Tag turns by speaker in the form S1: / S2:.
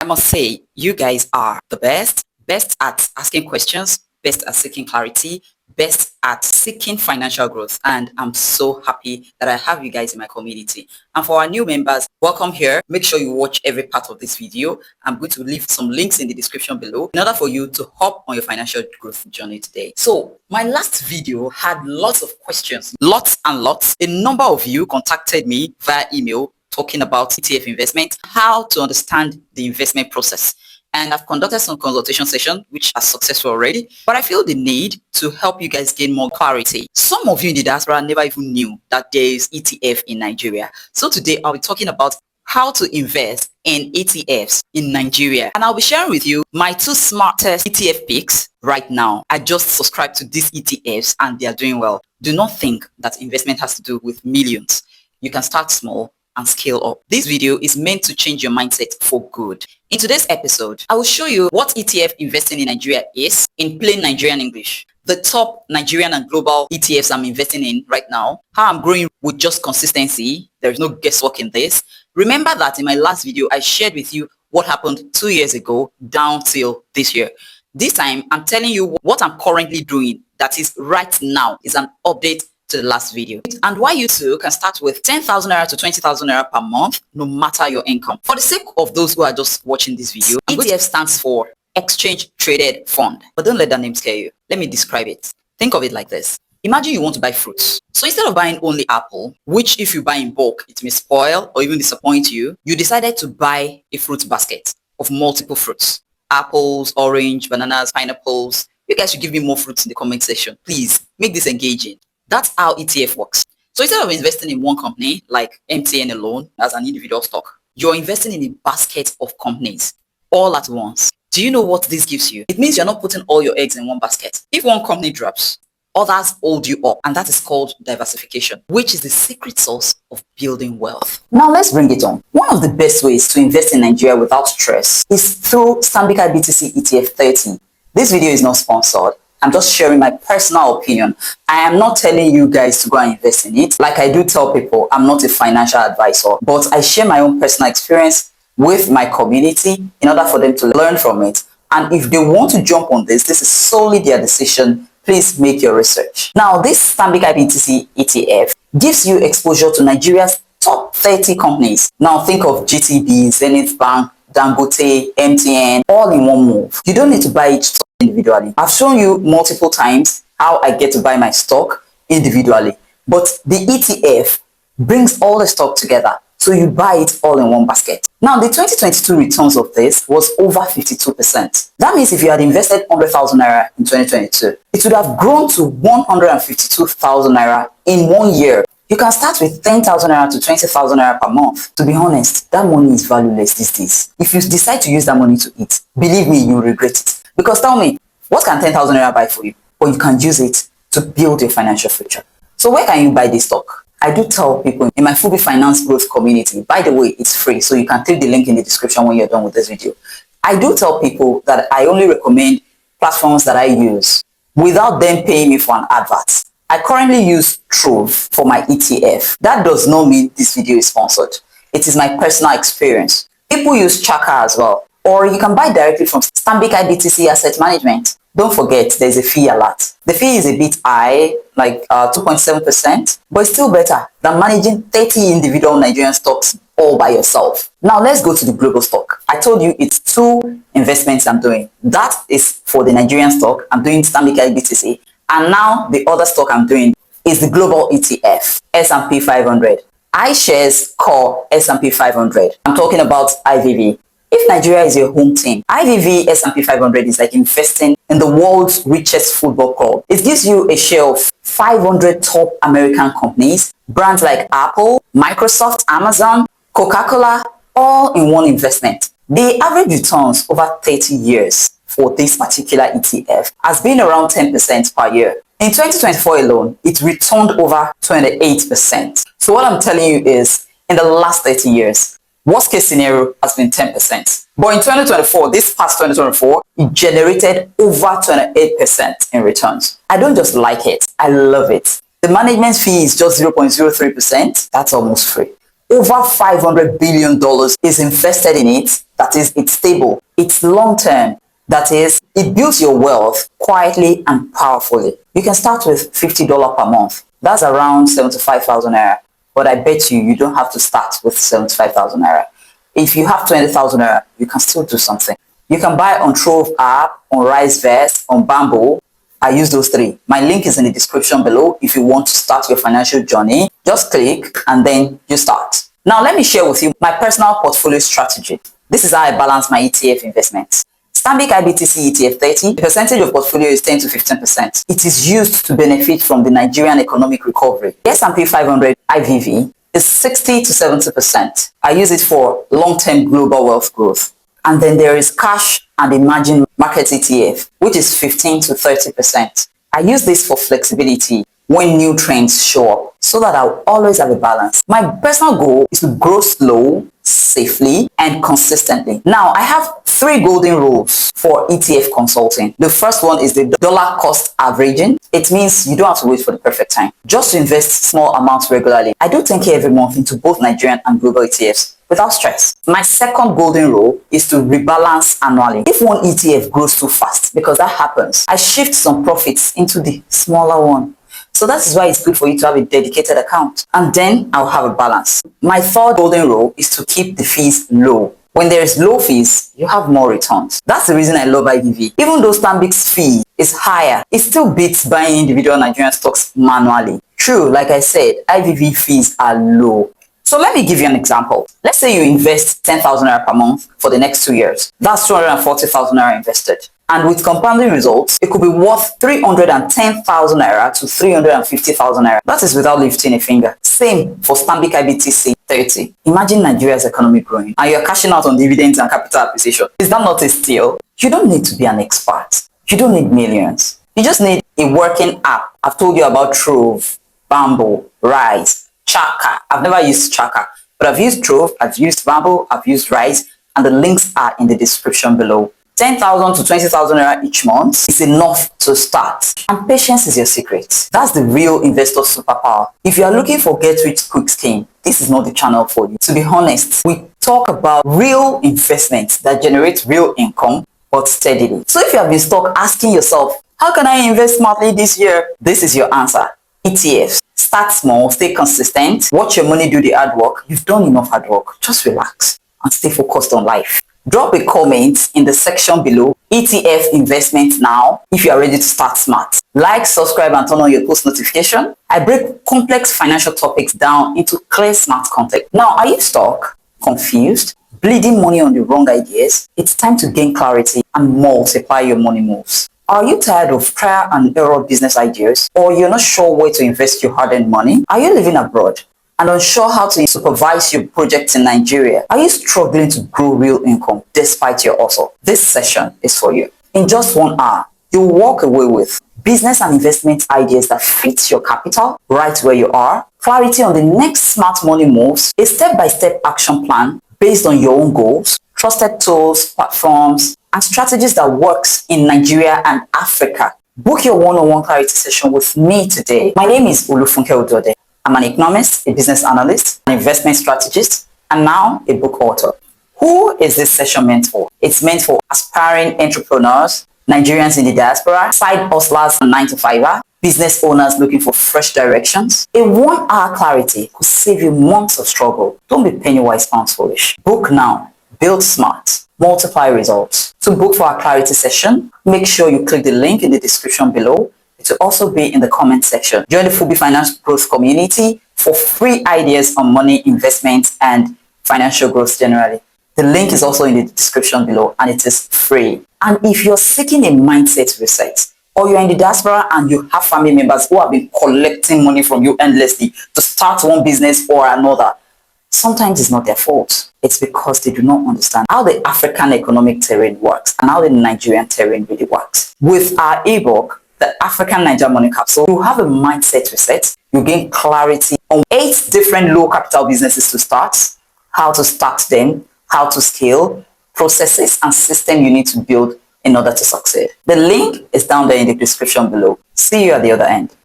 S1: I must say, you guys are the best, best at asking questions, best at seeking clarity, best at seeking financial growth. And I'm so happy that I have you guys in my community. And for our new members, welcome here. Make sure you watch every part of this video. I'm going to leave some links in the description below in order for you to hop on your financial growth journey today. So my last video had lots of questions, lots and lots. A number of you contacted me via email talking about ETF investment, how to understand the investment process. And I've conducted some consultation sessions, which are successful already, but I feel the need to help you guys gain more clarity. Some of you in the diaspora never even knew that there is ETF in Nigeria. So today I'll be talking about how to invest in ETFs in Nigeria. And I'll be sharing with you my two smartest ETF picks right now. I just subscribed to these ETFs and they are doing well. Do not think that investment has to do with millions. You can start small and scale up. This video is meant to change your mindset for good. In today's episode, I will show you what ETF investing in Nigeria is in plain Nigerian English, the top Nigerian and global ETFs I'm investing in right now, how I'm growing with just consistency. There is no guesswork in this. Remember that in my last video, I shared with you what happened 2 years ago down till this year. This time, I'm telling you what I'm currently doing, that is right now, is an update to the last video, and why you too can start with 10,000 naira to 20,000 naira per month, no matter your income. For the sake of those who are just watching this video, ETF stands for Exchange Traded Fund, but don't let that name scare you. Let me describe it. Think of it like this. Imagine you want to buy fruits. So instead of buying only apple, which if you buy in bulk, it may spoil or even disappoint you, you decided to buy a fruit basket of multiple fruits. Apples, orange, bananas, pineapples. You guys should give me more fruits in the comment section. Please make this engaging. That's how ETF works. So instead of investing in one company, like MTN alone as an individual stock, you're investing in a basket of companies all at once. Do you know what this gives you? It means you're not putting all your eggs in one basket. If one company drops, others hold you up, and that is called diversification, which is the secret sauce of building wealth. Now let's bring it on. One of the best ways to invest in Nigeria without stress is through Stanbic IBTC ETF 30. This video is not sponsored. I'm just sharing my personal opinion. I am not telling you guys to go and invest in it. Like I do tell people, I'm not a financial advisor, but I share my own personal experience with my community in order for them to learn from it. And if they want to jump on this is solely their decision. Please make your research. Now, this Stanbic IBTC ETF gives you exposure to Nigeria's top 30 companies. Now think of GTB, Zenith Bank, Dangote, MTN, all in one move. You don't need to buy each stock individually. I've shown you multiple times how I get to buy my stock individually, but the ETF brings all the stock together, so you buy it all in one basket. Now, the 2022 returns of this was over 52%. That means if you had invested 100,000 naira in 2022, it would have grown to 152,000 naira in 1 year. You can start with 10,000 naira to 20,000 naira per month. To be honest, that money is valueless these days. If you decide to use that money to eat, believe me, you'll regret it. Because tell me, what can 10,000 naira buy for you? Or you can use it to build your financial future. So where can you buy this stock? I do tell people in my Fooby Finance Growth community, by the way, it's free, so you can click the link in the description when you're done with this video. I do tell people that I only recommend platforms that I use without them paying me for an advert. I currently use Trove for my ETF. That does not mean this video is sponsored. It is my personal experience. People use Chaka as well. Or you can buy directly from Stanbic IBTC Asset Management. Don't forget, there's a fee alert. The fee is a bit high, like 2.7%, but it's still better than managing 30 individual Nigerian stocks all by yourself. Now let's go to the global stock. I told you it's 2 investments I'm doing. That is for the Nigerian stock. I'm doing Stanbic IBTC. And now the other stock I'm doing is the global ETF, S&P 500. iShares Core S&P 500. I'm talking about IVV. If Nigeria is your home team, IVV S&P 500 is like investing in the world's richest football club. It gives you a share of 500 top American companies, brands like Apple, Microsoft, Amazon, Coca-Cola, all in one investment. The average returns over 30 years for this particular ETF has been around 10% per year. In 2024 alone, it returned over 28%. So what I'm telling you is, in the last 30 years, worst case scenario has been 10%. But in 2024, this past 2024, it generated over 28% in returns. I don't just like it, I love it. The management fee is just 0.03%. That's almost free. over $500 billion is invested in it. That is, it's stable, it's long-term. That is, it builds your wealth quietly and powerfully. You can start with $50 per month. That's around 75,000 naira. But I bet you don't have to start with 75,000 naira. If you have 20,000 naira, you can still do something. You can buy on Trove app, on RiseVest, on Bamboo. I use those three. My link is in the description below. If you want to start your financial journey, just click and then you start. Now, let me share with you my personal portfolio strategy. This is how I balance my ETF investments. Stanbic IBTC ETF 30, the percentage of portfolio is 10 to 15%. It is used to benefit from the Nigerian economic recovery. The S&P 500 IVV is 60 to 70%. I use it for long-term global wealth growth. And then there is cash and emerging market ETF, which is 15 to 30%. I use this for flexibility when new trends show up so that I'll always have a balance. My personal goal is to grow slow, safely, and consistently. Now, I have 3 golden rules for ETF consulting. The first one is the dollar cost averaging. It means you don't have to wait for the perfect time. Just to invest small amounts regularly. I do 10K every month into both Nigerian and global ETFs without stress. My second golden rule is to rebalance annually. If one ETF grows too fast, because that happens, I shift some profits into the smaller one. So that is why it's good for you to have a dedicated account. And then I'll have a balance. My third golden rule is to keep the fees low. When there is low fees, you have more returns. That's the reason I love IVV. Even though Stanbic's fee is higher, it still beats buying individual Nigerian stocks manually. True, like I said, IVV fees are low. So let me give you an example. Let's say you invest 10,000 naira per month for the next 2 years. That's 240,000 naira invested. And with compounding results, it could be worth 310,000 naira to 350,000 naira. That is without lifting a finger. Same for Stanbic IBTC 30. Imagine Nigeria's economy growing and you're cashing out on dividends and capital appreciation. Is that not a steal? You don't need to be an expert. You don't need millions. You just need a working app. I've told you about Trove, Bamboo, Rise, Chaka. I've never used Chaka, but I've used Trove, I've used Bamboo, I've used Rise, and the links are in the description below. 10,000 to 20,000 naira each month is enough to start. And patience is your secret. That's the real investor superpower. If you are looking for get-rich-quick scheme, this is not the channel for you. To be honest, we talk about real investments that generate real income, but steadily. So if you have been stuck asking yourself, how can I invest smartly this year? This is your answer. ETFs. Start small, stay consistent, watch your money do the hard work. You've done enough hard work. Just relax and stay focused on life. Drop a comment in the section below, ETF investment now, if you are ready to start smart. Like, subscribe, and turn on your post notification. I break complex financial topics down into clear, smart content. Now, are you stuck, confused, bleeding money on the wrong ideas? It's time to gain clarity and multiply your money moves. Are you tired of trial and error business ideas? Or you're not sure where to invest your hard-earned money? Are you living abroad and unsure how to supervise your projects in Nigeria? Are you struggling to grow real income despite your hustle? This session is for you. In just 1 hour, you'll walk away with business and investment ideas that fit your capital right where you are, clarity on the next smart money moves, a step-by-step action plan based on your own goals, trusted tools, platforms, and strategies that works in Nigeria and Africa. Book your one-on-one clarity session with me today. My name is Funke Oduode. I'm an economist, a business analyst, an investment strategist, and now a book author. Who is this session meant for? It's meant for aspiring entrepreneurs, Nigerians in the diaspora, side hustlers and 9-to-5er, business owners looking for fresh directions. A 1 hour clarity could save you months of struggle. Don't be penny wise, pounds foolish. Book now. Build smart. Multiply results. To book for our clarity session, make sure you click the link in the description below. It will also be in the comment section. Join the Fooby Financial Growth community for free ideas on money, investment, and financial growth generally. The link is also in the description below and it is free. And if you're seeking a mindset reset, or you're in the diaspora and you have family members who have been collecting money from you endlessly to start one business or another, sometimes it's not their fault. It's because they do not understand how the African economic terrain works and how the Nigerian terrain really works. With our ebook, The African Niger Money Capsule, you have a mindset reset. You gain clarity on 8 different low capital businesses to start, how to start them, how to scale, processes and system you need to build in order to succeed. The link is down there in the description below. See you at the other end.